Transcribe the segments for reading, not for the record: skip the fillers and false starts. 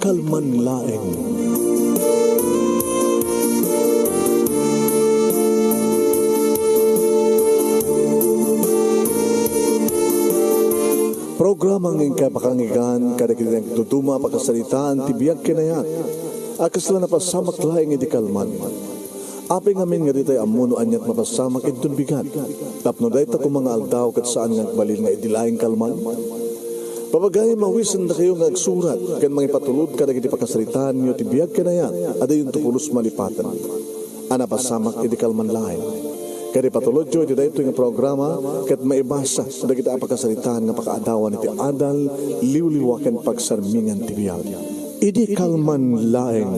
kalman laeng. Programang ingkay pakangigan kada kinang tutuma pakasalitaan tibiyag kinayat. Akas lang napasamak laeng iti kalman. Aping amin nga ditay amuno anyat mapasamak itun bigat. Tapno dayta kung mga aldaw kat saan nga balil nga idilaing kalman. Papagay mawisan na kayo nga agsurat kan mga ipatulod ka na iti pakasalitaan nyo tibiyag kinayat. Ada yung tukulos malipatan. Anapasamak iti kalman laeng. Kaya patulod jo iti dayto nga programa kat maibasa na kita pakasalitaan nga pakaadawan iti adal liwliwaken pagsarmingan tibiyag. Idi kalman laeng.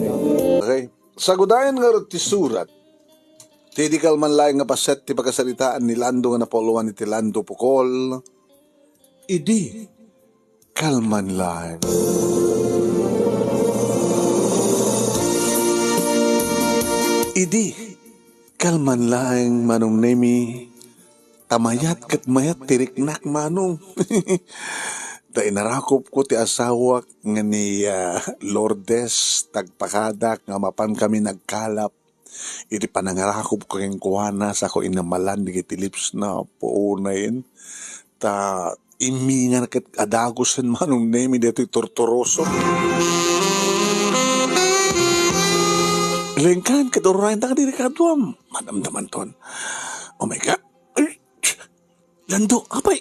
Okay. Sagudayan nga ti surat. Ti di kalman laeng nga paset ti pagkasalitaan ni Lando nga napoluan iti Lando Pukol. Idi kalman laeng. Idi kalman laeng manong nemi tamayat kat mayat tiriknak manong. Ta inarakop ko ti asawa nga ni Lourdes tagpakadak nga mapan kami nagkalap. Iti panangarakop ko keng kuwana sa ko inamalan di kiti lips na puunayin. Ta imingan kat adagusan manong nemi dito tortoroso. Lengkan kat orayan ta kadiri kaduam. Madamdaman ton. Oh my God. Ay, Lando, apay?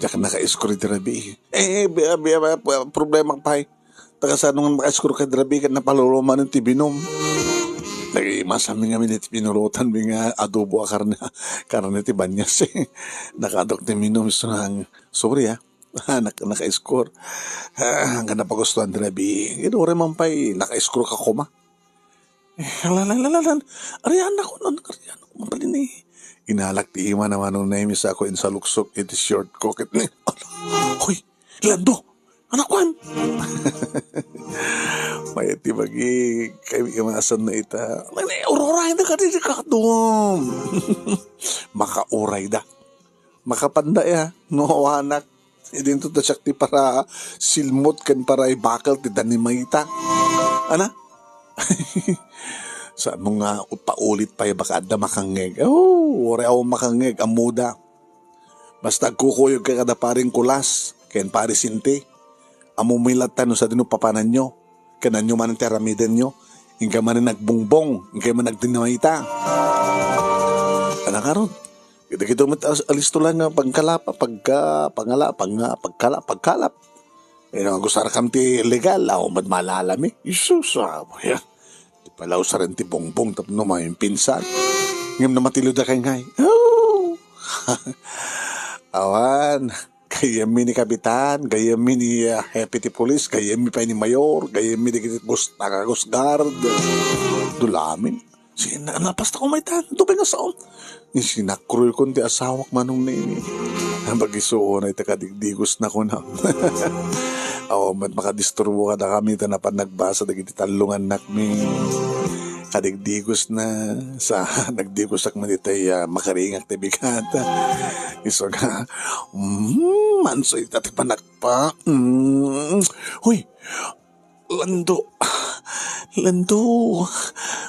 Diyak naka-escort drabi. Problema pa. Tagasanong maka-escort ka drabi ka napaluluman ng tibinom. Nag-imasami nga minit pinurutan nga adobo karne ti banyas. Nakadok ti minom iso nang sorry naka-escort. Hanggang napagustuhan drabi. Ginure man pa'y naka-escort ka kuma. Ariyan ako nun. Ariyan ako mapalin eh. Inalak ti ima naman nung naimis ako sa luksok iti short cocket ni. Hoy, Lando! Anak wan! May ti bagi kay imasan na ita. Uroray na ka di kakadum. Makauray da. Makapanda ya. No anak. Idin to tasyak ti para silmot kan para ibakal ti danimayita. Ana? Sa mga paulit pa baka ada makangeg. Ore ako makangeg, amuda. Basta kukuyog ka kada paring kulas, ken pari sinti. Amumilatan sa dino papanan nyo. Kanan nyo man ang teramiden nyo. Ingka man nagbungbong, ingka man nagdinamayita. Anak karon. Kita alisto lang nga pagkalap. Gusto rakam ti legal, ako madmalalami. Isus, yan. Palaw sa rin ti bongbong tapno may pinsan. Ngam na matilod na kay ngay. Oh! Awan, gayami ni kapitan, gayami ni deputy police, gayami pa ni mayor, gayami ni Coast Guard. Dulamin. Napasta ko may tan, tubig nga saon. Sinakroy ko ti asawak manong na ini. Bagisuon ay takadigdigos na ko na. Makadisturbo ka na kami ito na nagbasa na iti talungan nakmi kadigdigos na sa nagdigos ak man itay makaringak na bigat iso nga manso itati panagpa huy Lando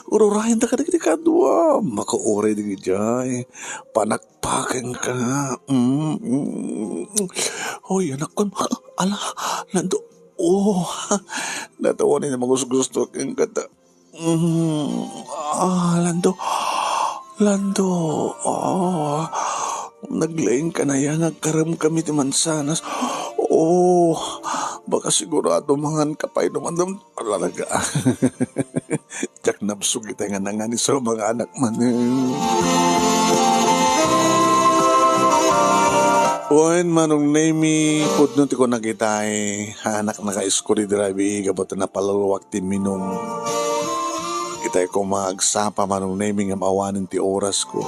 ururahin na ka na kadwa makauray na gijay panagpakan ka huy anak ko ala Lando natawanin na gusto kang kata Lando naglaing ka na yan nagkaram kami ti mansanas baka sigurado mangan kapay naman alalaga jak nabsug kita nga nangani sa mga anak man Oen manong nemi pudno ti ko nakitay anak naka-iskuri drabi gabot na palaluwak ti minom itay ko magsapa manong nemi nga maawanin ti oras ko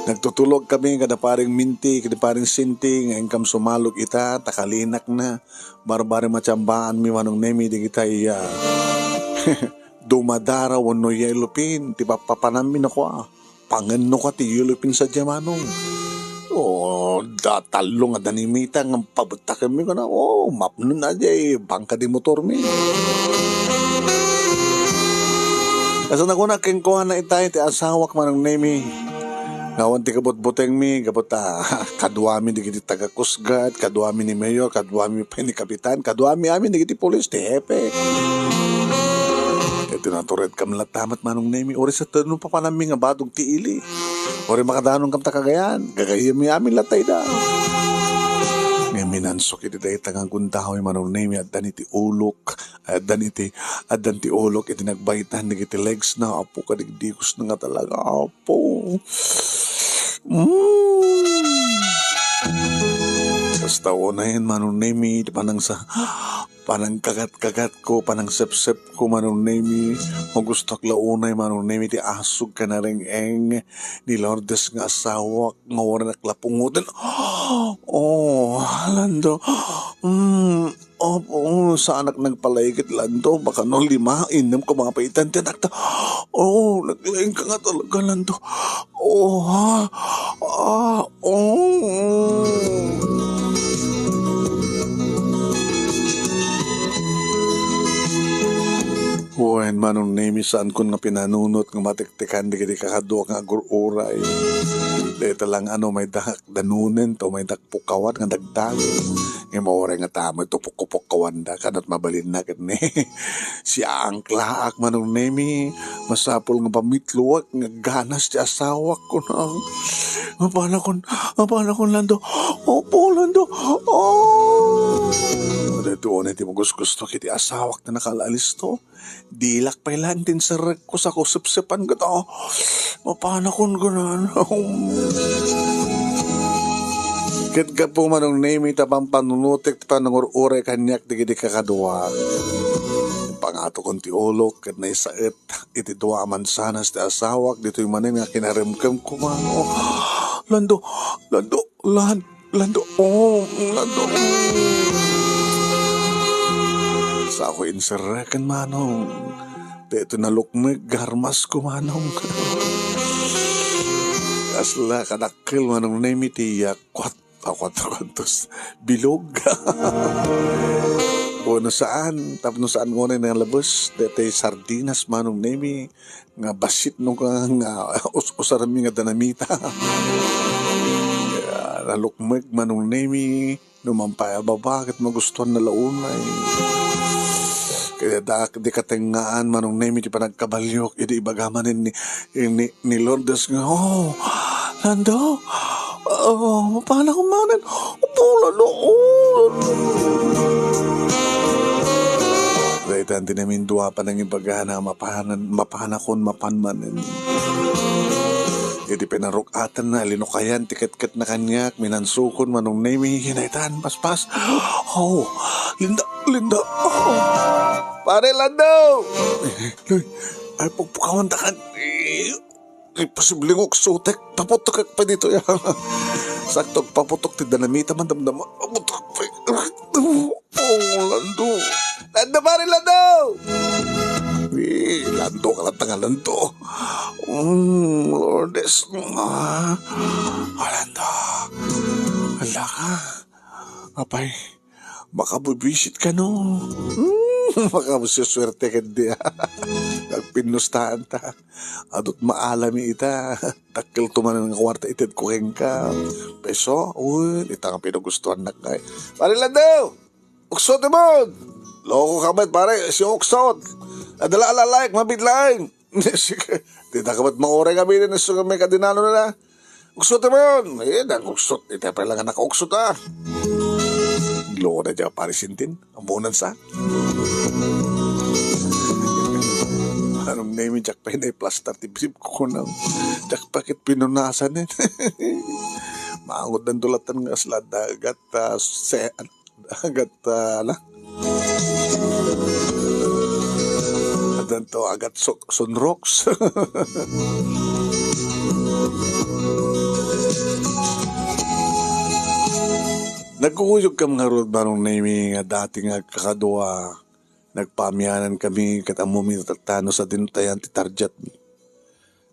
nagtutulog kami kada paring minti kada paring sinti nga ingkam sumalog ita takalinak na barbare machambaan mi manong nemi di kitay dumadara wano yelupin ti papapanamin ako pangan no ka ti yelupin sa jamanong Datalo nga danimita nga pabuta kami ko na, mapno na jay, bangka di motor mi. Kasi na ko na kengkuha na itay, ti asawak manang nemi. Ngawan ti kabot-boteng mi, kabot kaduami di kiti taga-kusgat, kaduami ni mayor, kaduami pa ni kapitan, kaduami amin di kiti polis, ti hepe. Ito na turet kam latamat manong nemi, ori sa tanong pa panami nga badong ti ili. Ori makadanong kam takagayan, gagayam mi amin latay da. Nga minansok iti dahi tangang kuntahoy manong nemi at dan iti ulok, at dan ti ulok iti nagbaitan di kiti legs na, apo kadigdigos na nga talaga, apo. Basta unahin manong nemi, panang kagat-kagat ko, panang sep-sep ko manong nemi, magustok launay manong nemi, ti asog ka na ring eng, ni Lourdes nga asawak, mawara na klapungutan. Lando, sa anak nagpalaigit Lando, baka no 5, 6 ko mga paitan, tinakta. Naglaing ka nga talaga Lando. Huwain manong nemi saan ko nga pinanunot nga matiktikan di kiti kakadua nga agururay. Dito lang may dahak danunen to, may dakpukawan nga dagdag. Nga mawaray nga tamo ito pukupok da kanat mabalin na ni. Si angklaak manong nemi, masapol nga pamitluwag nga ganas ti asawak ko na. Mapana kon Lando. Opo Lando. Dito ti gusto kiti asawak na nakalalis to. Dilak pa ilan din sa ko sa kusip-sipan ko to. Mapana kon gano'n. Kit ka po manong name tapang panunutik pa ng ure kanyak di kakadua. Pangato kong ti ulok kat na isait iti dua mansanas ti asawak dito yung manin nga kinarimkem ko man. Lando. Sa ako insirakan manong. Dito na lukmig garmas ko manong. Asla kadakil manong name iti yakwat. Akwat-akwatos bilog. No saan mo na nga labos, dete sardinas manong nemi, nga basit nung nga usarami nga danamita. Nalukmig manong nemi, numampaya baba, kat magustuhan na launay. Kaya di katengaan manong nemi, di pa nagkabalyok, idi ibagamanin ni Lourdes nga, Lando, paano ko manin? Lando, Dahil namin duwa pa ng ibagana, mapanakon, mapanmanin. Iti pinarukatan na, linukayan, tiket-ket na kanyak, minansukon, manong nemi, hinaitan, paspas. Linda. Pare, Lando! Ay, pagpukawan takan. Posibleng uksutek, paputok pa dito yan. Sakto, paputok ti danamita man damdama. Paputok pa. Lando. Lando, pare, Lando! Lando ka lang tanga, Lando. Lourdes. Lando. Wala ka. Apay, baka bubisit ka no. Baka masuswerte ka di. Nagpinustahan ta. Adot maalami ita. Takil tumanan ng kwarta itid kuking ka. Peso, ita nga pinagustuhan na kay. Pare Lando! Uksot mo! Loko ka ba't pare? Si Uksot! Adala alalayk, mabidlaing! Sige, tita ka ba't maoray kami rin sa may kadinano na? Uksot mo! Uksot. Ita pa lang nakauksot Loko na dyan pare sintin. Amunan sa. Anong name yung Jack pa yun ay plaster tibsip ko nang Jack pakit pinunasan eh. Maangod ng dulatan nga sila dagat adan to agat sunrocks. Nagkukuyog kam nga road barong name nga dati nga kakadua. Nagpamyanan kami kat amumi tatano sa dinutayan ti tarjat.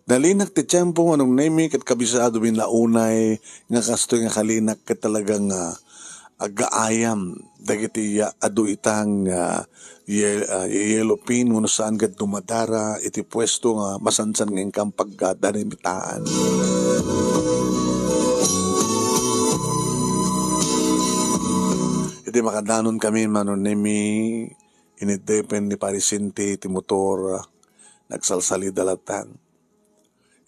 Nalinak ti tiyempo anong nemi kat kabisado bin launay nga kastoy nga kalinak kat talagang agaayam dagiti adu itang yellow pin no saan kat dumadara iti pwesto nga masansan ng ingkang pagdanimitaan. Iti makadanon kami manon nemi inidepen ni Parisinti ti motor nagsalsali dalatan.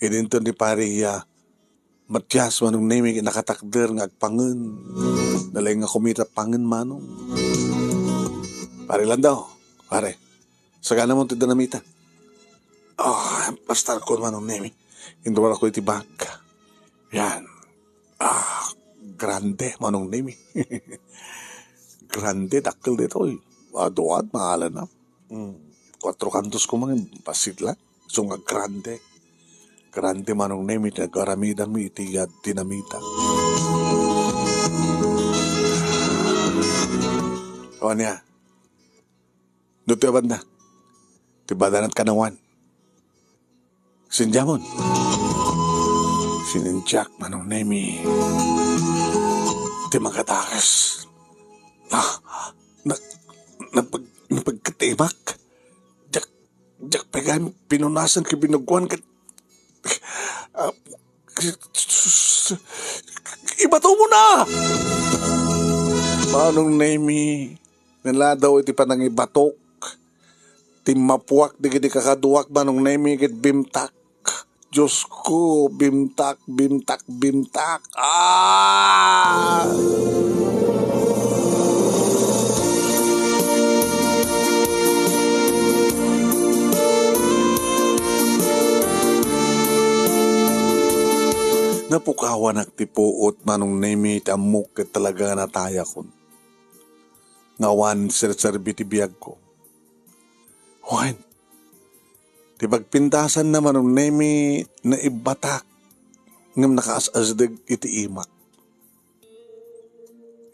Idinto ni Pariya Matyas manong nemi nakatakder nga agpangen. Nalay nga kumita pangen manong. Pare lang daw. Pare. Sagana mo ti danamita. Pastar ko manong nemi. Indwara ko iti bag. Yan. Grande manong nemi. Grande dakkel dito. Aduad, mahala na. 4 kantos ko mga pasit lang. So nga grande. Grande manong nemi nagaramida mi iti dinamita. O niya. Doon banda. Tibadanat kanawan. Sinjamon. Sininjak manong nemi. Ti magatakas. Napagkatibak. Jak pegan pinunasan ki binugwan kat ibato mo na! Manong nemi nala daw iti panang ibatok timapuak di kiti kakaduak manong nemi kit bimtak. Diyos ko, bimtak. Napukawan agtipuot manong nemi tamuk ket talaga nataya kon. Ngawan serserbi ti biyag ko. Wan. Ti bagpintasan na manong nemi na ibatak ngam nakaasasdag iti imak.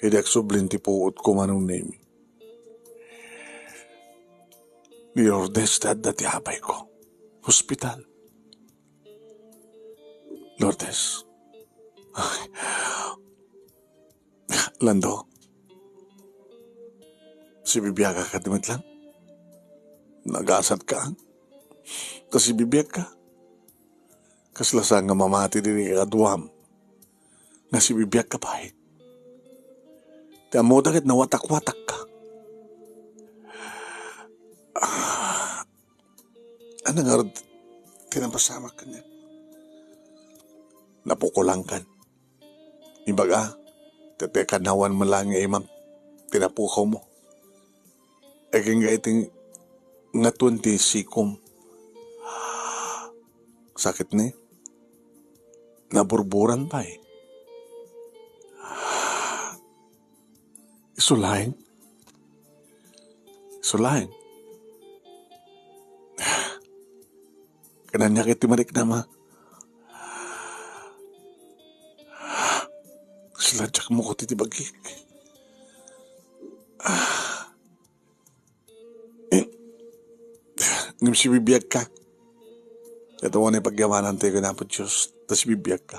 Hidak sublin ti puot ko manong nemi. Lourdes dati abay ko. Hospital. Lourdes. Lando. Si Bibiyaga ka dimit lang. Nagasat ka. Kasi bibiyag ka. Kaslasa nga mamati din kaduam. Nga si bibiyag ka pa eh. Ti amo dagit na watak-watak ka. Ano nga rin tinapasama ka niya? Napukulang kan. Ibaga, tetekanawan mo lang imam. Tinapukaw mo. Eging nga iting nga 20 sikom. Sakit ni. Naburburan pa eh. Isulahin. Kananya kiti marik nama. Siladyak mo ko titibagik. Ngam si bibiyag ka. Ito mo na ipagyamanan tayo na po Diyos. Tapos bibiyag ka.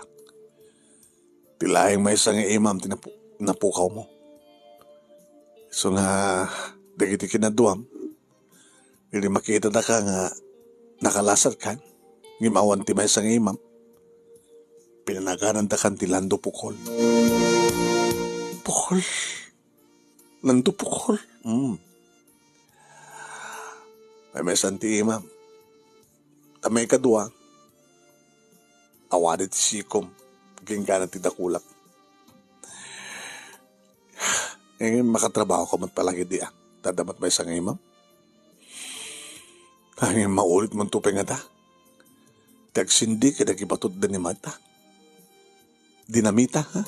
Tilaing may isang imam tinapukaw mo. So nga, dagiti kinaduam. Hindi makita na ka nga nakalasat ka. Ngimawan ti may isang imam. Pinanaganan da kan ti Lando Pukol. Pukol? Lando Pukol? May santi imam. Tamay kadua. Awarit sikom. Gingganan ti dakulak. Ngayon makatrabaho ko mat palang idi Tadamat may isang imam. Ngayon maulit mong tupay nga da. Tagsindi ka nagibatod na ni mata. Dinamita, ha?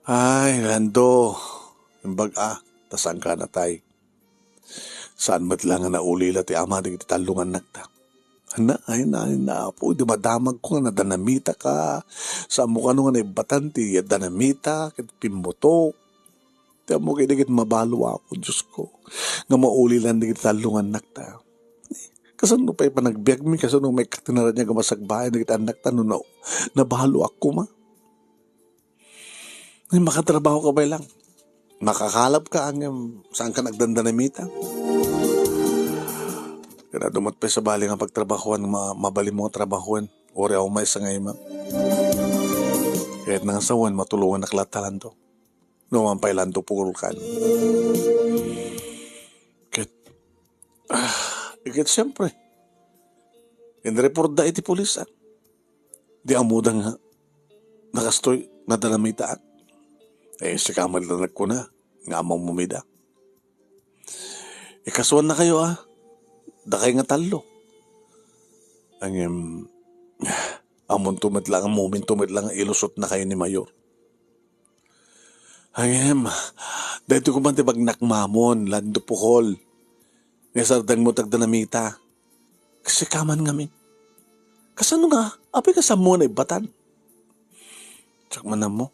Ay, Lando. Yung tasan ka na tay. Saan mat lang nga naulila ti ama di talungan nakta. Ay na po, di madamag ko nga nadanamita ka. Saan mo ka nung nga naibatan ti danamita, kit pimutok. Ti mo kayo digit mabalo ako, Diyos ko. Nga maulilan digit talungan nakta. Kasano pa panagbiag mi, kasano may katinaran niya gamasagbahay, nagitanak tanunaw, nabalo ako ma. Ay, makatrabaho ka ba lang? Makakalap ka ang saan ka nagdandanamita? Kaya dumat pa sa bali nga pagtrabahuan, mabali mo nga trabahuan. Ori ako may sa ngayon, ma'am. Kahit nang asawan, matulungan na klatalan to. Naman pa ilan to pugulkan. Kahit siyempre, in-report da iti pulis, di amuda nga, nakastoy, nadalamita si kamal na ko na, nga amang mumida. Kasuan na kayo, dakay nga talo. Ang amon tumid lang, ang moment tumid lang, ilusot na kayo ni Mayor. Ang dahito ko man tibag nakmamon, lando pukol. Nga sardang mo tagdanamita. Kasi kaman ngamin. Kasano nga, api ka sa muna ibatan. Tsak manam mo,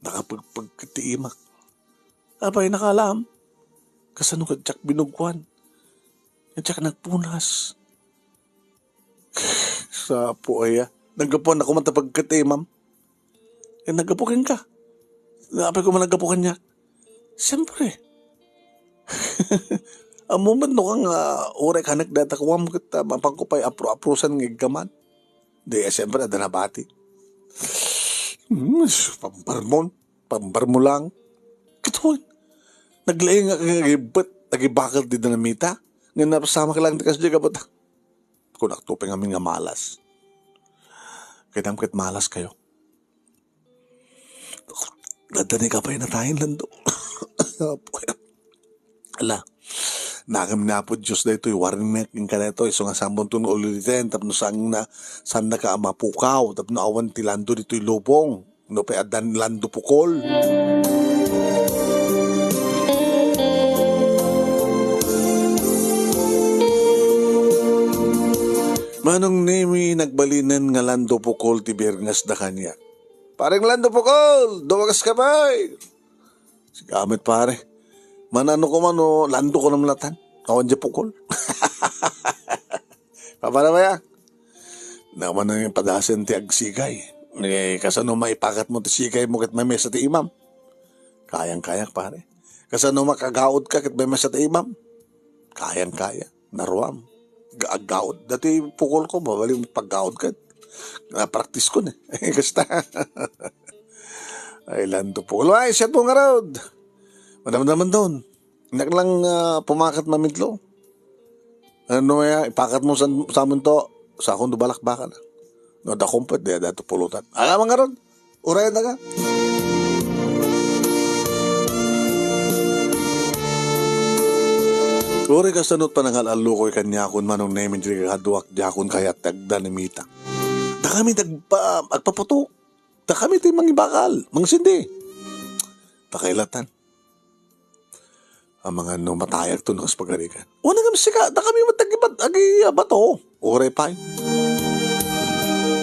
nakapagpagkatiimak. Apay nakalam. Kasano ka tsak binugwan. Tsak nagpunas. Sa po ay, naggapuan ako matapagkatiimam. Naggapukin ka. Apay ko man naggapukan niya. Siyempre. Ang moment no kang ore ka nagdatakwam kita, mapagkupay apro-aprosan ng igaman. Di, siyempre, ada nabati. Pambar mo lang. Katoon, naglayang nga kagibat, nagibakal di dinamita. Ngayon napasama ka lang di kasi gabot. Kung naktupin kami nga malas. Kaya damkit malas kayo. Nadani ka pa yung natayin lang do. Ala. Nakam na po Diyos na ito, warning ka na ito, iso nga sambon ito ulitin, tapos saan na ka mapukaw, tapos awan ti lando dito yung lubong, no pa adan lando pukol. Manong nemi nagbalinan nga lando pukol ti Bernas da kanya. Parang lando pukol, duwagas ka ba? Sigamit pare. Manano ko mano, lando ko naman latan. Kawan dyan pukol. Papara ba yan? Naman na yung padasan ti agsigay. Kasano maipakat mo ti sigay mo kat may mesa ti imam. Kayang-kayak pare. Kasano makagaod ka kat may mesa ti imam. Kayang-kaya. Naruam. Gaagaod. Dati pukol ko, mabaling paggaod ka. Na-practice ko na. Kasta. Ay, lando pukol. Ay, siya po nga raod. Madam naman doon. Inak lang pumakat mamidlo. Ano ya, ipakat mo sa amin to, sa akong dubalak baka na. No, da kumpet, da dato pulutan. Alam nga ron, urayan na ka. Uri ka sanot pa nangalalo ko'y kanyakon manong nemin diri kaduak jakon kayat tagdanimita. Da kami agpaputo. Da kami tayo mangibakal, mangsindi. Da kailatan. Ang mga matayag to nas pagarikan. Wala nga masika, da kami matagibat, agi bato. Ure pa.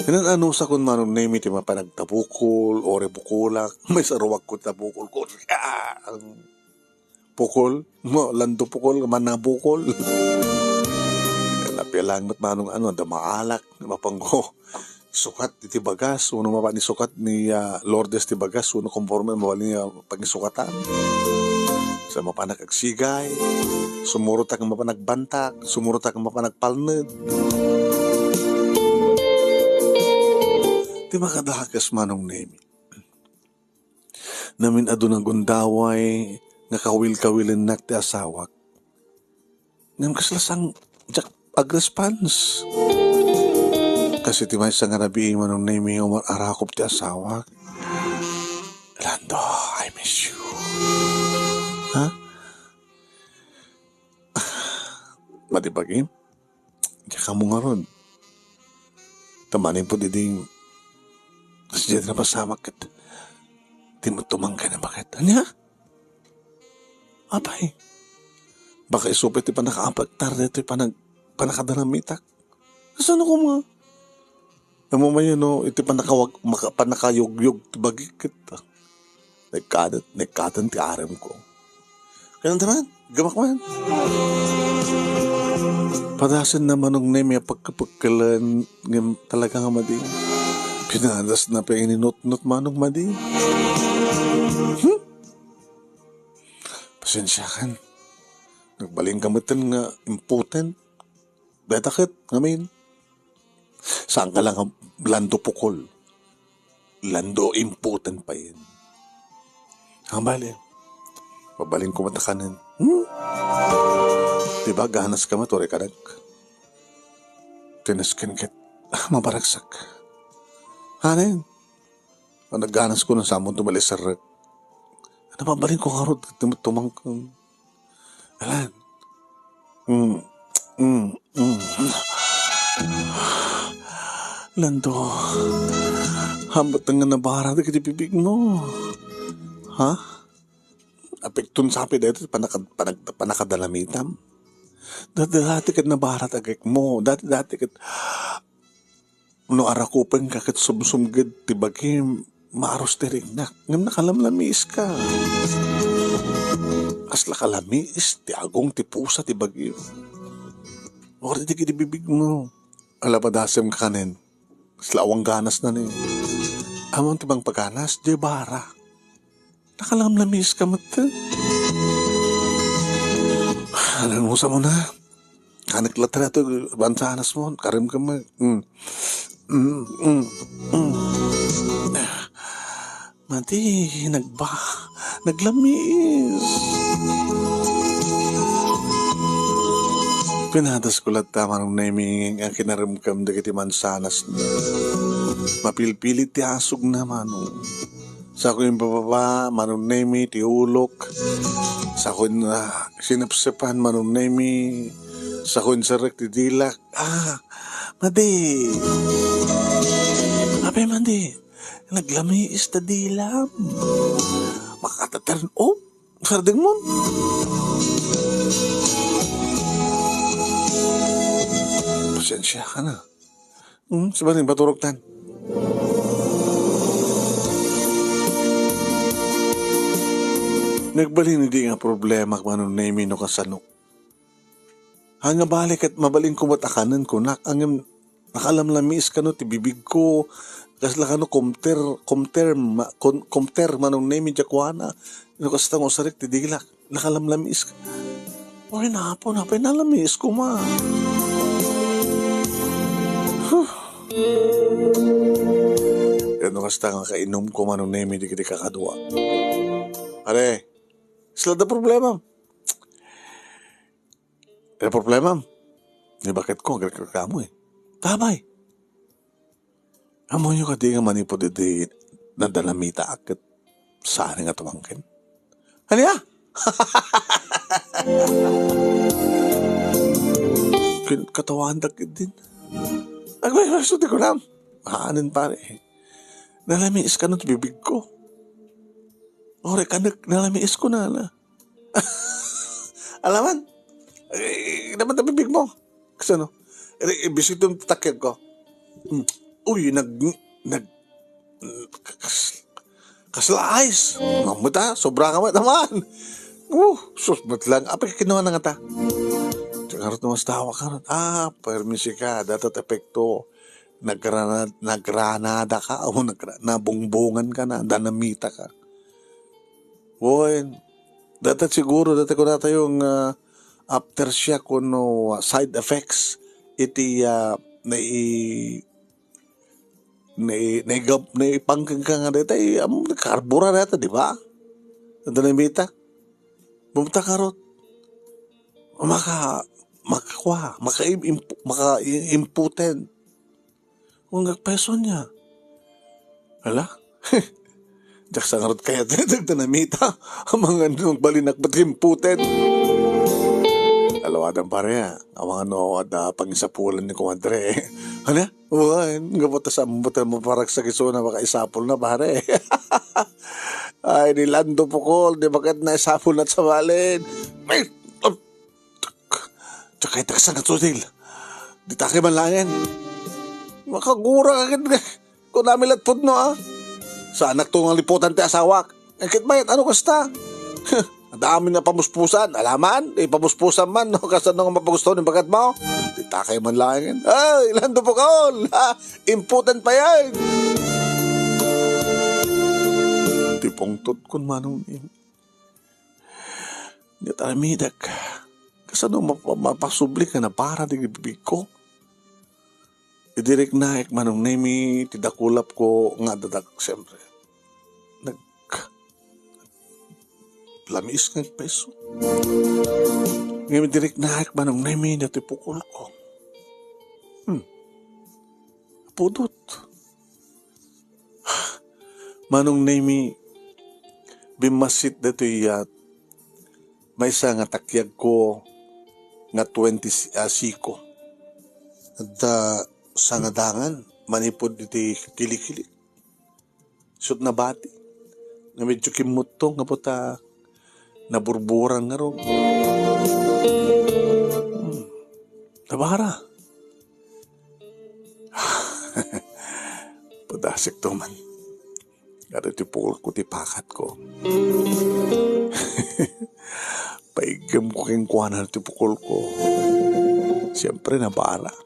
Inan ano sa kun manong name iti mapanagtabukol, ore bukulak, may saruwag ko tabukol ko. Ang pukol, lando pukol, manabukol. Napialang mat manong da maalak, mapanggo. Sukat iti bagas, uno mapa ni sukat ni Lourdes ti bagas, uno konforme mawali niya pagisukatan. Sa mapanagagsigay, sumurot ang mapanagbantak, sumurot ang mapanagpalned. Di makadahakas manong nemi. Namin ado ng gundaway, nga kawil-kawilin nak ti asawak. Ngam kaslasang jak agrespans. Kasi ti may sa nga nabi manong nemi umar arakop ti asawak. Lando, I miss you. Ha? Matibagin? Diya ka mo nga ron. Tamanin po diding kasi diyan na pasamak kat timutumang ka na bakit? Anya? Apay? Baka isupit ti panakaapagtar dito panakadanamitak. Saan ako mga? Namumaya no, iti panakayugyug ti bagikit. Nagkatan ti aram ko. Kaya naman, gamak man. Padasan naman nung nemi pagkapagkalan ng talaga nga madi. Pinadas na pa ininot-not manong madi. Pasensya kan. Nagbaling kamitan nga impotent. Betakit, ngamin. Saan ka lang ang lando pukol? Lando impotent pa yun. Ang bali. Babaling ko matakanin. Diba ganas ka matore kadag? Tinaskin kit. Mabaragsak. Hanin. Ang nagganas ko ng samon tumalis sa rek. Ano babaling ko karod? Tumangkang. Alan. Lando. Hambat nga nabara na kitipibig mo. Ha? Apektun sapi dito panakadalamitam. Dati kat nabarat agak mo. Dati kat no arakupin ka kat sumsumgid tibagi maaros tiring na. Ngam nakalamlamis ka. Kasla kalamis ti agong ti pusa tibagi. Ora di kitipibig mo. Alapadasem ka kanin. Slawang ganas na ni. Amang tibang pagganas, di bara. Nakalamlamis ka mata. Alam mo sa mo na. Kanaklat na ito, bansanas mo. Karim ka mo. Mati, naglamis. Pinadas ko lahat tama nung naiming ang kinarimkam da kiti mansanas na. Mapilpilit ti asog na manong. Sa ko yung bababa, manong naimi, ti ulok. Sa ko yung sinapsipan, manong naimi. Sa ko yung sarek, ti dilak. Madi. Ape, madi. Naglamiis ta dilam. Makatatarn, sarding mo. Pasensya ka na. Sabaling baturok tan. Nagbalin hindi nga problema kung anong naimi no kasanok. Hanga balik at mabaling kumatakanan ko ang nakalamlamis ka no tibibig ko kasla ka no komter manong naimi jakwana no kasla ng usarik tidigilak nakalamlamis ka. Oy napon nalamis ko ma. Yan kasta nga kainom ko manong naimi di kiti kakadwa. Are, sila da problema. Ada problema. Ni bakit ko agad kamo eh. Tabay. Amo yung kadi nga manipod di nadalamita akit saan nga tumangkin. Ano ya? Katawan dakit din. Nagmasuti ko lang. Haanin pare. Nalamiis ka nun bibig ko. Ore ka nalamiis ko na. Alaman? Dapat na bibig mo. Kasi ano? Bisito yung takyan ko. Uy, kasla-ayos. Mamuta, sobra ka naman. Susmat lang. Apa kinuha na nga ta? Karot na mas tawa karot. Permisi ka. Datot epekto. Nagranada ka. O nabungbungan ka na. Danamita ka. Boy, datat siguro. Dati ko na tayong aftershock ko no side effects. Iti naipangkang ka nga dito. Karbura na ito, di ba? Danamita. Bumta karot. Maka-impotent. Kung nagpeso niya. Hala? Diyak sa ngarot kaya nagtanamita. Ang mga balinak ba't impotent? Alawadang pareha. Ang mga pangisapulan ni Kumadre. Hala? Gabata sa ambutan mo parang sa kisuna baka isapol na pare. Ay, nilando pukol. Di bakit na isapol na sa balin? Tsaka itaksan at susil. Di taki man langin. Makagura agad. Kung namin latpod no Sa anak to ng liputan ti asawak. Kit bayat ano kasta? Dami na pamuspusan. Alaman, pamuspusan man. No? Kasano nga mapagusto ng bagat mo? Di takay man lang yan. Ay, Lando Pukol. Important pa yan. Tipong tutkon manong ni. Di talamidak. Kasano mapasubli ka na para di bibig ko? Idirek na manong nemi. Tidakulap ko nga dadak siyempre. Lamis ng peso. Ngayon direk na manong nemi na tipukol ko. Pudot. Manong nemi bimasit dito iyat may isa nga takyag ko nga 20 siko. At sa nga dangan manipod iti kilikili. Sut na bati. Nga medyo kimutong nga puta naburburan nga ron. Nabara. Padasik to man. Kada tipukol ko tipakat ko. Paigam ko keng kuhanan tipukol ko. Siyempre nabara.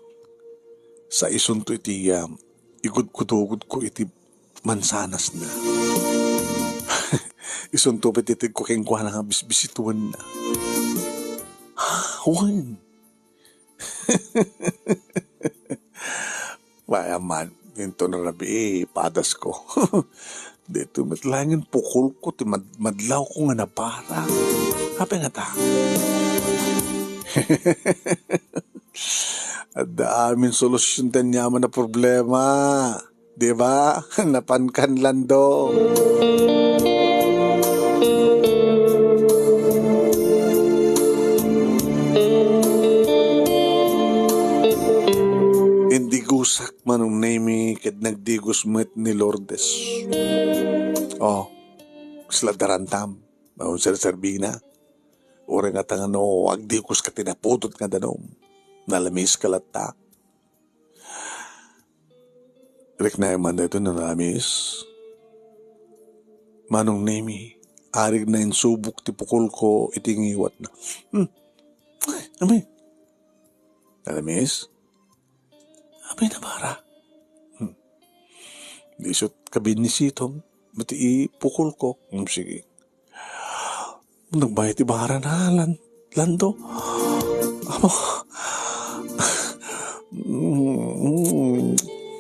Sa isunto iti igud-kudugod ko iti mansanas na. Isunto petitig ko keng kuhanan nga bisbisituan na. Huwag. Mayaman. Ito na rabi, padas ko. Dito matlangin pukul ko, madlaw ko nga napara. Hapi nga ta. At daamin solusyon din yaman na problema. Diba? Napankan Lando. Indigusak manong nemi ket nagdigos met ni Lourdes. Oh, sila darantam. Mahon sila serbina. Ure nga tangano, agdigos ka tinapudot nga danom. Nalamis kalata. Rek na man dito na nalamis. Manong nemi, arig na insubok ti pukul ko itingiwat na. Amay. Nalamis? Abay na bara. Disot kabin ni Sitong, mati ipukul ko. Sige. Nagbayad ibara na, Lando.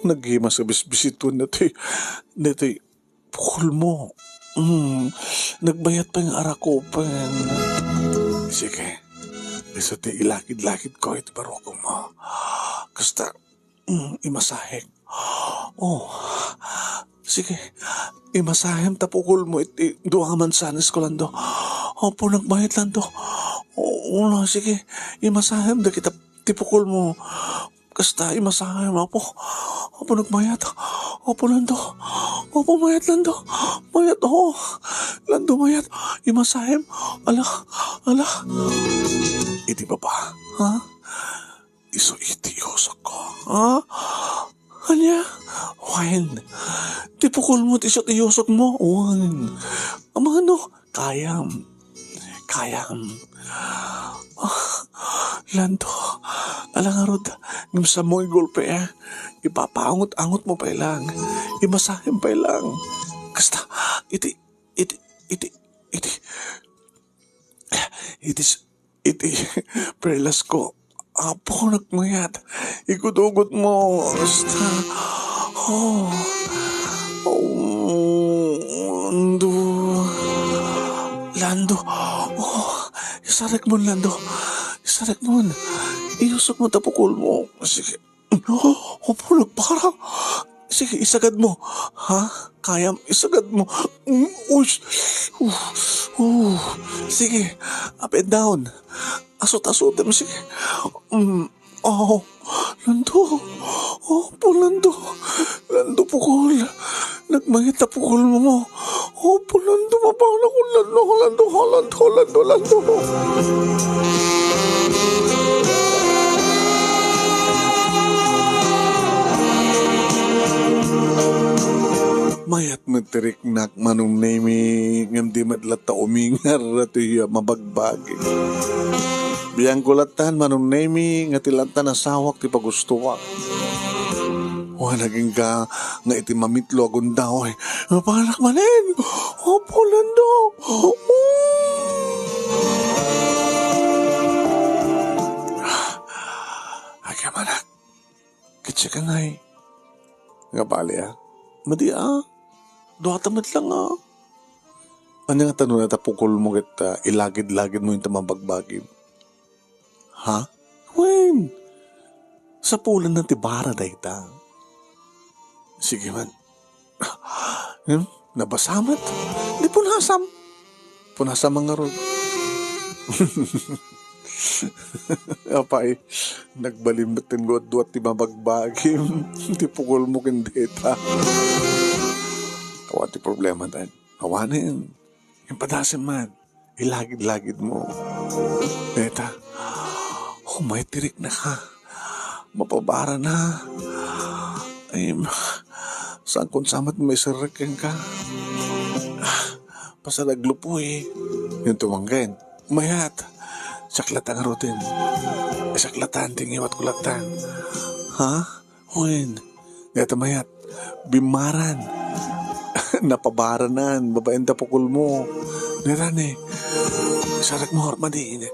Naghimas sa bisbisituan na ito'y pukul mo. Nagbayad pa yung arakopan. Sige. Disot ilakid-lakid ko ito baroko mo. Kasta, imasahig. Oh, sige. Imasahim tapukol mo iti duha mansanes ko Lando. Opo, nagbayad Lando. Oo, sige. Imasahim da kita tipukol mo. Kasta imasahim opo. Opo, nagbayad. Opo, Lando. Opo, mayat Lando. Mayat, oh. Lando, mayat. Imasahim. Ala. Iti baba. Ha? Iso itiyosak ko. Ha? Kanya? Wine. Tipukol mo, isot iyosok mo. Wine. Ang mga ano? Kayam. Lando. Alangarod. Ngimsa mo igulpe ipapaangot-angot mo pa ilang. Imasahin pa ilang. Kasta, iti, prelas ko. Apo, nagmayat. Ikudugot mo. Basta. Lando. Isarek mo, Lando. Isarek mo. Iusok mo tapukol mo. Sige. Opo, nagpara. Sige, isagad mo. Ha? Kayam, isagad mo. Sige, up and down. Asot-asotin mo, sige. Lando. Opo, Lando. Lando, pukol. Nagmangit na pukol mo. Opo, Lando. Mapala ko, Lando. Mayat matiriknak manong nemi ngam di madlata umingar at iya mabagbagi. Biyang kulatan manong nemi nga tilanta na sawak ti pagustuwa. Naging ka nga iti mamitlo agon daw eh. Panak manin! Opo, lando! Ay, kamanak. Kitsi ka nga eh. Nga bali ah. Madi ah. Doha tamat lang ah. Ano nga tanong na tapukol mo kita ilagid-lagid mo yung tamabagbagin? Ha? When? Sa pulan ng tibara na ita. Sige man. Nabasamat. Di punasam. Punasam ang arod. Apay, nagbalimbatin ko at ti mabagbagim. Di pukul mo kindita. Kawa ti problema dan. Kawanin. Yung padasin man. Ilagid-lagid mo. Beta. May tirik na ka. Mapabara na. Ay, saan kung samat may sarakin ka? Pasalaglupo eh. Yung tumanggan. Mayat. Saklatan nga rutin. Saklatan, tingiwat kulatan. Ha? Huwin. Gata mayat. Bimaran. Napabaranan. Babaeng tapukul mo. Niran eh. Sarak mo hormadin.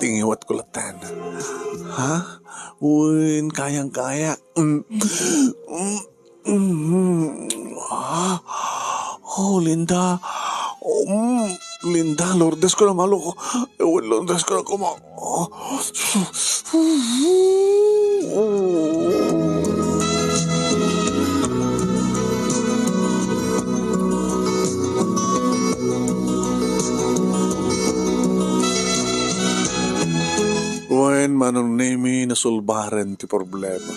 Tingiwat kulatan. Ha? Uy, kayang-kaya. Oh, Linda. Linda, Lourdes ko na malo ko. Lourdes ko na kuma. Wen manong nemi nasulbaran ti problema.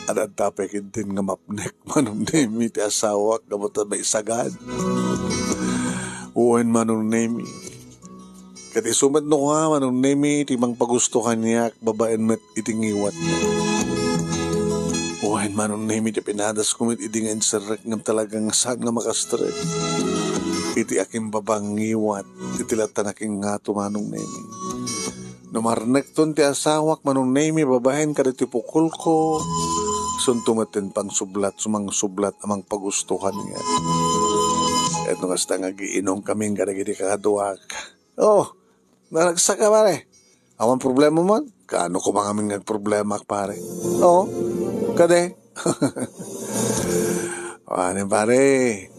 At tapik din nga mapnek manong nemi ti asawa gamot na may sagad. Wen manong nemi. Kati sumad no ka manong nemi ti mang pagustuhan niya babaen met itingiwat niya. Wen manong nemi ti pinadas kumit idingan sarek ngam talagang saan nga makastres. Iti aking babangiwat titilatan aking nga tumanong nemi. Numarnek ton ti asawak manong nemi babahen kada ti pukul ko. Suntumaten pang sublat sumang sublat amang pagustuhan niya. At nung hasta nga giinom kaming kada giti kakaduwag. Oh, naragsa ka pare. Amang problema mo? Kaano ko mga aming nagproblema pare? Oh, kade? Ano pare?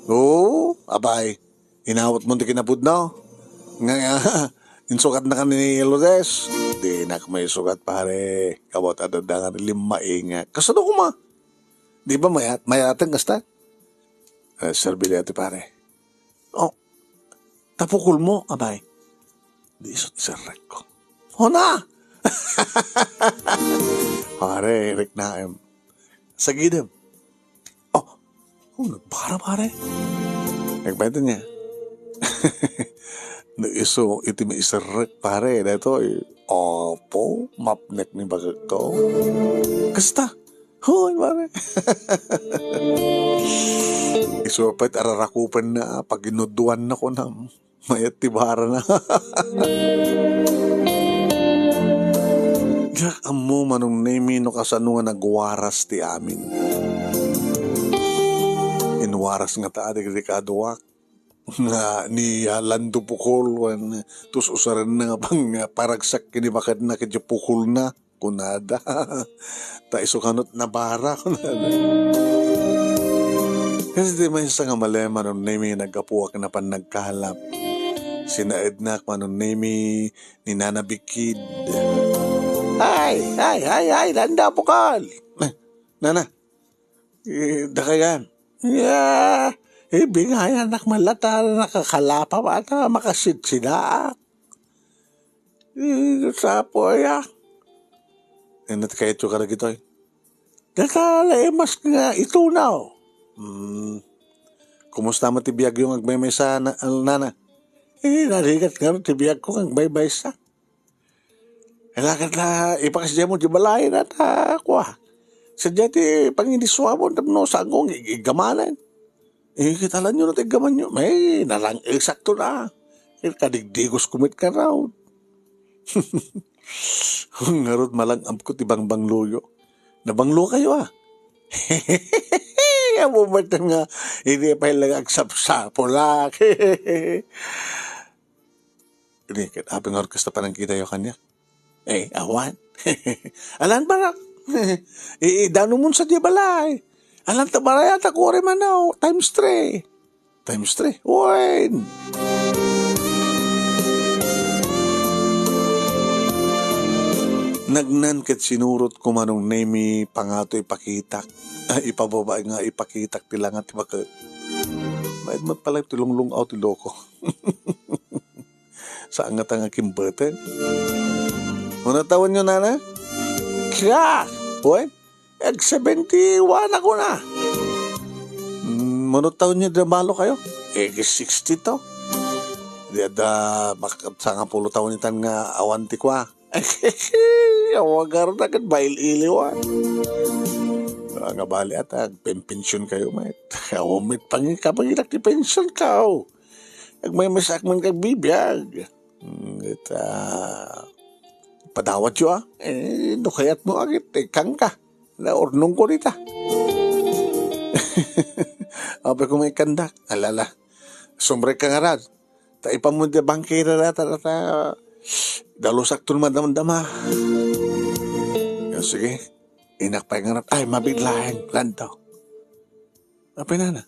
Oh, abay. Inawat mo ti kinapud no? Nga insukat na ka ni Lourdes. Di na may sukat pare. Kabot adadangan 5 inga. Kasano ko ma? Di ba mayatang kasta? Serbilete pare. Oh, tapukul mo, abay. Di isot sarek ko. O na! Pare, Rick Naim. Sa gidem. Oh, nagpara pare. Nagpeta niya. Nag-iso, iti may isarek pare. Dito, opo, mapnek ni bagag ko. Kasta? Hoy, pare. Isupit, ararakupan na. Pag inuduan na ko na, mayat tibara na. Diyak amo manong nemi no kasano nga nagwaras ti amin. Inwaras nga ta adik di kaduwak. Nga ni Lando Pukol wan tus usaran na bang paragsak kini bakit na kidyo pukol na kunada ta isukanot na bara kunada kasi di may isa nga malema nun nemi nagkapuwak na pan nagkalap sina Ednak manon nemi ni Nana Bikid ay Landa Pukol Nana dakayan yeah. Bingay anak malata nakakalapa bata makasidsida. Sa poya. Enat kayo ito ka na gito eh. Mas nga ito na o. Kumusta mo tibiyag yung agbaymay sa nana? Narigat nga rin tibiyag ko agbaybay sa. Kailangan na ipakasya mo di balayan at ako Sadya ti panginiswamon tapno sa akong igamanan. Kitalan nyo natin gaman nyo. May nalang eksakto na. Kadigdigos kumit ka raw. Ngarot malang ko ti bangluyo. Nabanglo kayo Ang moment nga, hindi pa lang agsapsapo lang. Hindi, apeng orkestra pa nang kita yung kanya. Awan. Alan barak. Dano mo sa di balay. Alan tabarayata ko rin manaw. Times 3. Times 3. Uwain. Nagnan ket sinurot ko manong nemi pangato ipakitak. Ipababa nga ipakitak tilangan ti bakit. Maid mat pala tulunglong out ti loko. Saan nga tanga kimbeten? Una taon nyo nana? Kya! Uy, 71 ako na. Manong taon nyo damalo kayo? 60 to. Diada, sa nga 10 taon nitan nga awanti kwa. Awagar na kat bail iliwa. Nga bali at pension kayo, mate. Umit pangin ka panginak ti pension ka. Ag may masak man kag bibiyag. Padawat yo nukayat mo agit, kang ka. Na ornong ko nita. Ape ko may kandak. Alala. Sombre ka nga rad. Ta ipamunda bangkira rata. Dalusak tun madama-dama. Sige. Inakpay nga ay mabiglahan. Lantaw. Ape na.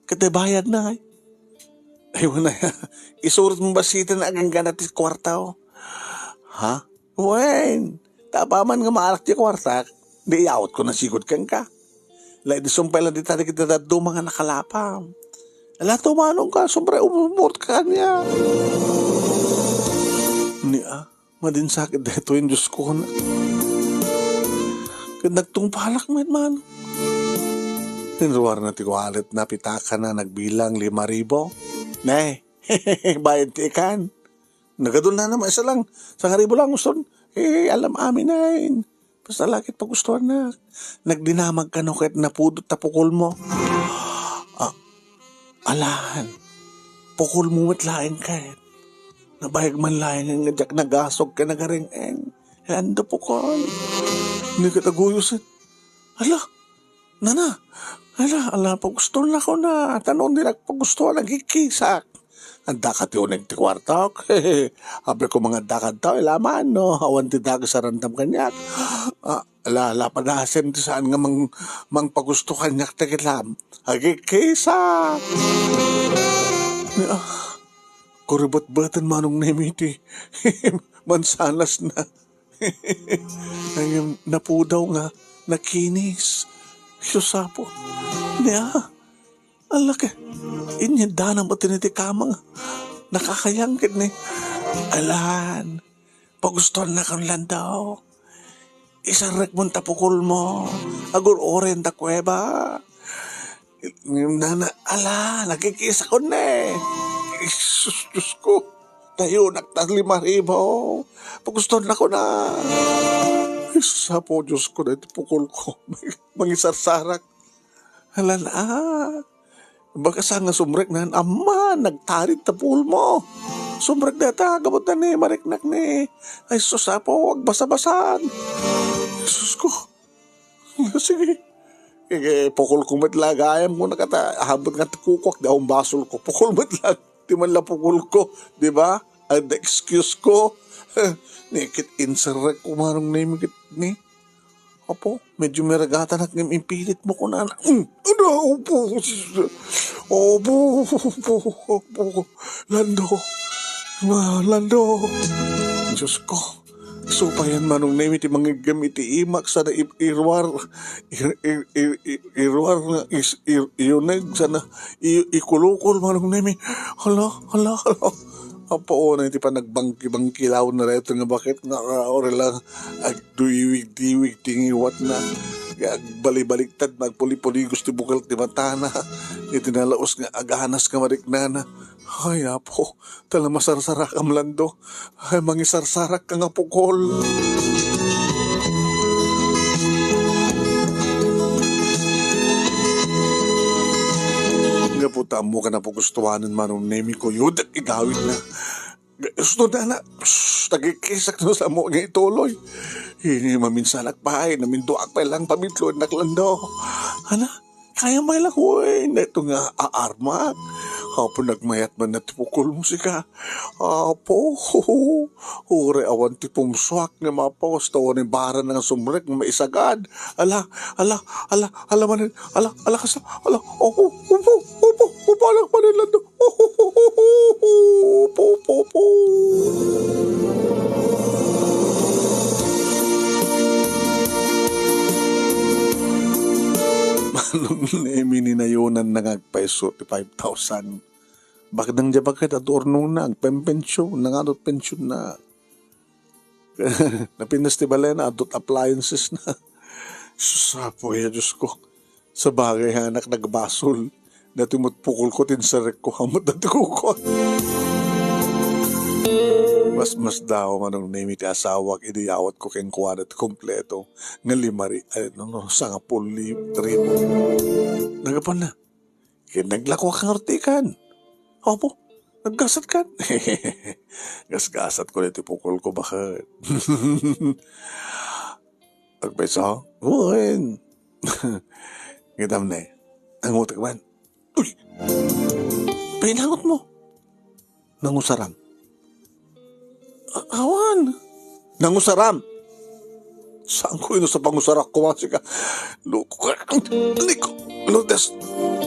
Katibayad na ay. Ayun na. Isurot mo ba sita na agang ganat is kwarta o? Ha? Wen. Tapaman nga maalak di kwarta. Di iawat ko na sigod kang ka. Lai di sumpay lang di tadi kita dado mga nakalapam. Ala tumanong ka. Sumpay umumot ka niya. Madin sakit dito yung Diyos ko na. Nagtung palak man. Tinruwar na tigualit na pitaka na nagbilang 5,000. Nay, bayad ti ikan. Nagadun na naman, isa lang. Sa haribo lang gusto. Alam amin na yun. Basta lakit pag gusto na. Nagdinamag ka no kahit napudot tapukol mo. Alahan. Pukol mo matlain kahit. Nabayag man lain nga jak nagasog ka nagaring-eng. Handa pukol. Hindi ka taguyusin. Ala, nana. Ala, pagustuhan na ako na. Tanong din pagustuhan, nagkikisak. Ang dakat yun nagtikwarta. Habi ko mga dakat tao, ilaman, no? Awan ti dagat sa randam kanyak. Ala, padahasin ti saan nga mang pagustuhan niyak tagilam. Nagkikisak. Kuribot-batan manong nemiti. Mansanas na. Napudaw nga, nakinis. Susapo. Niya, alaki. Inyanda ng matinitikama nga. Nakakayangkit ni. Alan, pagustuhan na kang landaw. Isarek mong tapukol mo. Agur oren ta kuweba. Nana, ala, nakikisa ko na Diyos ko. Tayo, nagtas 5,000. Pagustuhan na ko na. Isa po, Diyos ko, na pukul ko. Mangisarsarak. Hala na. Baka sa nga sumrek na, ama, nagtarit tapul mo. Sumrek na ta, gamot na ni, mariknak ni. Ay, susa po, wag basa-basan. Jesus ko. Sige. Pukul ko matlag, ayam ko na kata, habot nga kukwak, daong basol ko. Pukul matlag. Di man la pukul ko, di ba? Ang excuse ko. Nikit inserek ko manong namikit ni. Apo, medyo may ragata na impilit mo ko na. Opo. Lando. Diyos ko. Supayan manong name iti mga gamit imak sana irwar na iyoneg sana ikulukol manong name. Hala. Apo na iti pa nagbangki-bangkilaw na reto nga bakit nga ore lang agduiwig-diwig tingiwat na bali-baliktad magpuli-puli gusto bukal ti matana itinalaos nga aganas nga mariknana. Ay, apo, tala masarsarak am lando. Ay, mangisarsarak ka nga pukol. Nga puta mo ka na po gustuhanan manong name ko yun at igawin na. Gusto na na. Tagikisak na sa mo nga ituloy. Hindi maminsalak pa ay naminduak pa lang pamitlo naklando. Ana, kaya may lakoy na ito nga aarma. Apo nagmayat man na tipukul musika. Apo, ure awan tipong swak nga mapos. Tawa ni bara nga sumrek nga maisagad. Ala, manin, ala kasa, upo, alang manilando. Upo. Manong nemi ni nayunan na ngagpaiso ti 5,000. Bakit nang jabagkat at ornong na, agpempensyon, nangadot pensyon na. Napinas ti balay na, adot appliances na. Susapo ya, Diyos ko. Sa bagay anak nagbasol, na timutpukol ko tinsarek ko, hamot na tikukot. Mas daw manong name ti asawak idiyawat ko keng kuwadat kompleto nga limari sanga puli tribo nagapan na naglako kang artikan opo naggasat kan gasgasat ko niti pukol ko bakit agpesa uwin ngitam na ang utak man uy pinangot mo nangusaram awan. Nangusaram. Saan ko ino sa pangusarak ko kasi ka? Luko ka. Liko. Ludes.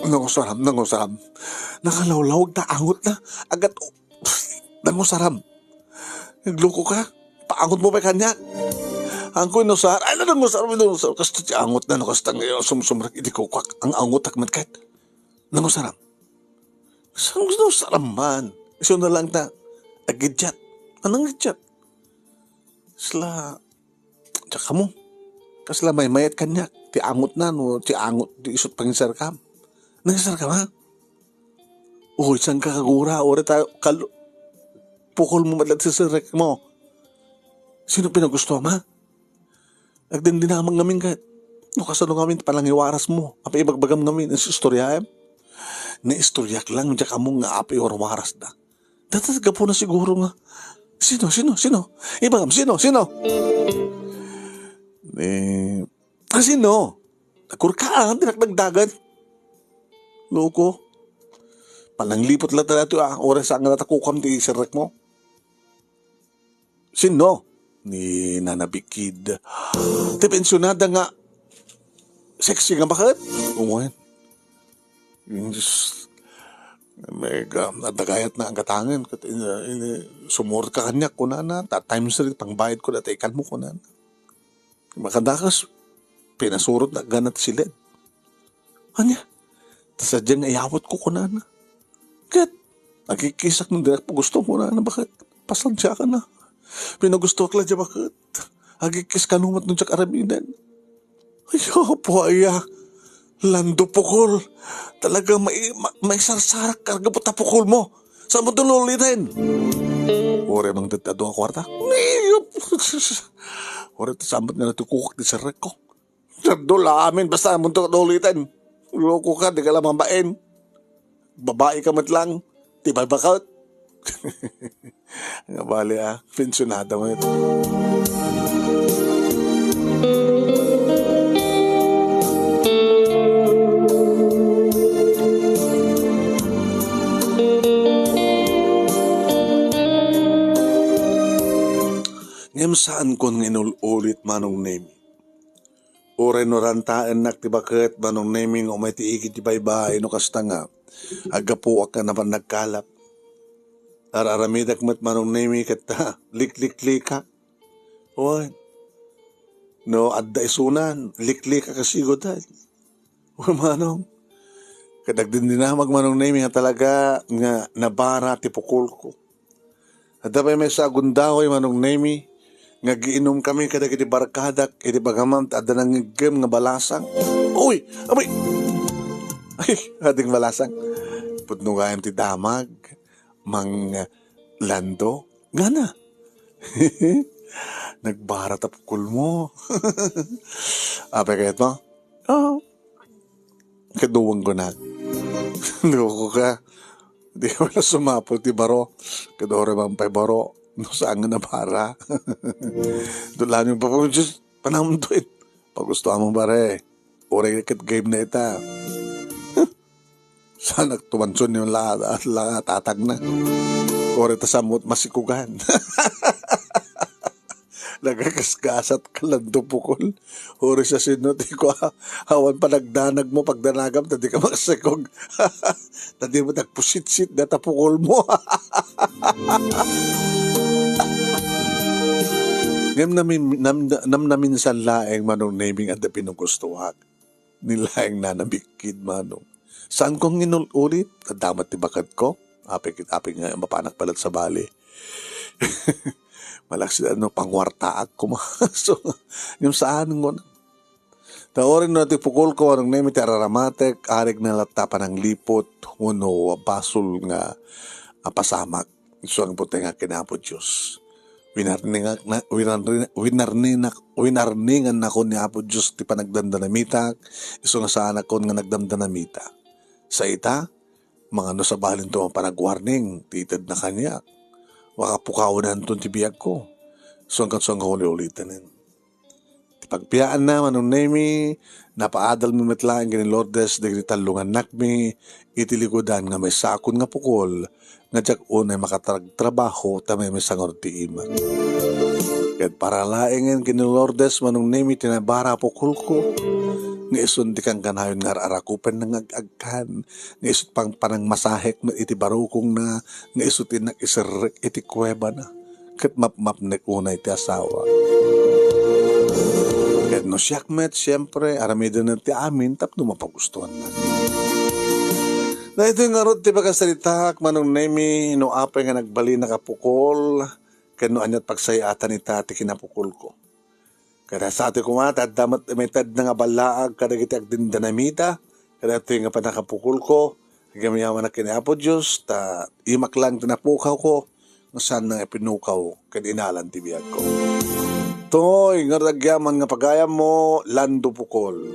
Nangusaram. Nakalawlawag na angot na. Agad. Nangusaram. Nagluko ka. Paangot mo pa kanya. Ang ko ino sa... Ay, nangusaram. Kasta ti angot na. Kasta ngayon sumsumrak. Hindi ko kwak. Ang angot akmat kahit. Nangusaram. Saan gusto saram man? Iso na lang na. Agidjat. Anong gitjat? Sila, tsaka mo. Kasla may mayat kanya. Ti angot na, no? Ti angot, di isot pangisar kam. Nangisar kam, ha? Uy, saan ka kagura? Ore tayo, pukol mo madlat sa sirek mo. Sino pinagusto, ha? Nagdindinamang ngamin ka. No, kasano ngamin, palangiwaras mo. Apa ibagbagam ngamin, ang istorya, na-istoryak lang, tsaka mo nga api orwaras na. Datataga po na siguro nga. Sino? Ibagam, sino? Sino? Nakurkaan, dinagdagan. Loko. Palanglipot lang talaga ito, oras ang natakukam di sirek mo. Sino? Ni nanabikid. Di pensyonada nga. Sexy nga bakit? Umuhin. Yung just... Mega, nadagayat na ang katangan. Sumur ka kanya ko na na. Times rin, pangbayad ko na, ikan mo ko na na. Makadakas, pinasurot na ganat sila. Anya, tasadyang ayawat ko na na. Kat, nakikisak ng direct po gusto mo na na. Bakit? Pasansya ka na. Pinagusto ka lang dyan, bakit? Nagikis ka numat nun sa karaminan. Ayaw po, ayaw. Lando pukol. Talaga may sarsarak karga puta pukol mo. Saan mo tululitin? Ore mang datado ang kwarta. Ore tasambat nga natukukak di sarek ko. Sardula amin basta mo tululitin. Loko ka, di ka lang mambain. Babae ka mat lang. Tibay bakot. Nga bali pensionada mo ito. Ngem saan kon nginulit manong name. Ure no rantaan nak tibaket manong naming o may tiigit ti baybay no kasta nga. Agapo ka naman nagkalap. Araramidak mat manong name kata likliklika. Oy. No adda isunan liklika kasigo dahil. O manong. Kadagdin dinamag manong name nga talaga nga nabara ti pukul ko. Adda pa may sagundahoy manong name nga giinom kami kada kiti barkadak iti bagamam adda nang gem nga balasang. Uy, abay. Ay, ating balasang. Putno gayam ti damag mang lando. Ngana. Nagbara tapukul mo. Ape kahit mo? Oo. Kaduwang ko na. Loko ka. Di ka wala sumapol ti baro. Kadore bang pay baro. No saan nga na para. Dulan yung pa po, Diyos, panahon to it. Pag gusto mo bare, ore kat game na ita. Sana tumanson yung lahat at lahat tatag na. Ore tasamot masikugan. Nagkakasgasat ka lang pukol. Ore sa sinoti ko, hawan pa nagdanag mo pagdanagam, tadi ka makasikog. Tadi mo nagpusit-sit, natapukol mo. Namin sa laeng manong naming at pinugustuhag. Nilaeng nanabikid manong. Saan kong inulit? Damat ti bakat ko. Apik nga mapanak palat sa bali. Malak sila pangwartaak ko. So, yung saan ngo na. Taorin na ti pukol ko anong nemi ti araramatek, arig na latapan ng lipot, uno basol nga pasamak. So, ang puti nga kinapod Diyos. Winarningan na ko ni Apo Diyos ti panagdandanamitak, iso nga saan ako nga nagdamdanamita. Sa ita, mga no sa balin to ang panagwarning, titad na kanya. Wakapukawanan to ti biyag ko. So hanggang so ang ulit-ulitin. Ti pagpiyaan na manong nemi, napaadal mi metlaing gani Lourdes, dagiti talungan nakmi, itilikudan nga may sakon nga pukol, nga jak unay makatrabaho, tamay may sangor ti ima. Kat para laingin gani Lourdes, manong nemi, tinabara pukol ko, nga isun di kang kanayon nga arakupen ng agagkan, nga isut pang panang masahek na iti barukong na, nga isutin na isirek iti kuweba na, kat map na unay ti asawa. Kat no siyakmet, siyempre, aramida na ti amin, tapno mapagustuhan na. Na ito yung arot ti pagkasalitak, manong nemi, no apay nga nagbali na kapukol, kat no anyat pagsayatan ni tati kinapukol ko. Kada sa ato kumatad, damat may tad na nga balaag, kada kita agdindanamita, kada ito yung nga panakapukul ko, gamiyaman na kinapo Diyos, ta imak lang tinapukaw ko, nga saan na ipinukaw, kada inalan tibiyag ko. Toy, nga ragyaman nga pagayam mo, lando pukol.